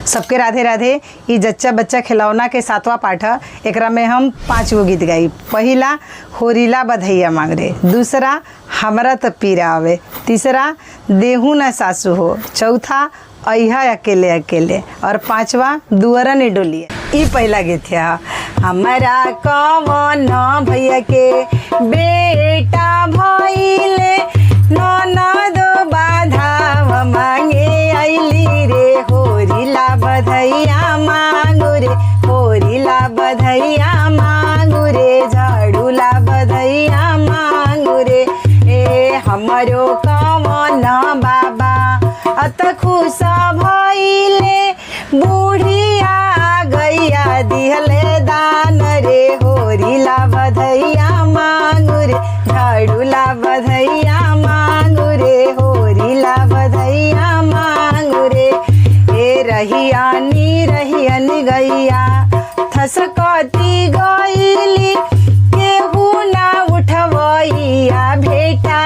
सबके राधे राधे। ई जच्चा बच्चा खिलौना के 7वां पाठ है। एकरा में हम 5 गो गीत गाई। पहिला होरीला बधैया मांग रे, दूसरा हमरा त पीरा आवे, तीसरा देहू न सासू हो, चौथा अहा अकेले अकेले और 5वां दुअरा ने डोलिए। ई पहला गीत है। हमारा कवन भैया के बेटा भइले, ननद बाधाव मांगे आइली रे, होरीला बधैया मांगू रे, होरीला बधैया मांगू रे, झाड़ूला बधैया मांगू रे। ए हमरो कवन बाबा अत खुश भइले, बुढ़िया गैया दिहले दान रे, होरीला बधैया मांगू रे, झाड़ूला बधैया मांगू रे, होरीला बधैया मांगू रे। ए रहियन गैया थसकती गईली, केहू ना उठवैया भेटा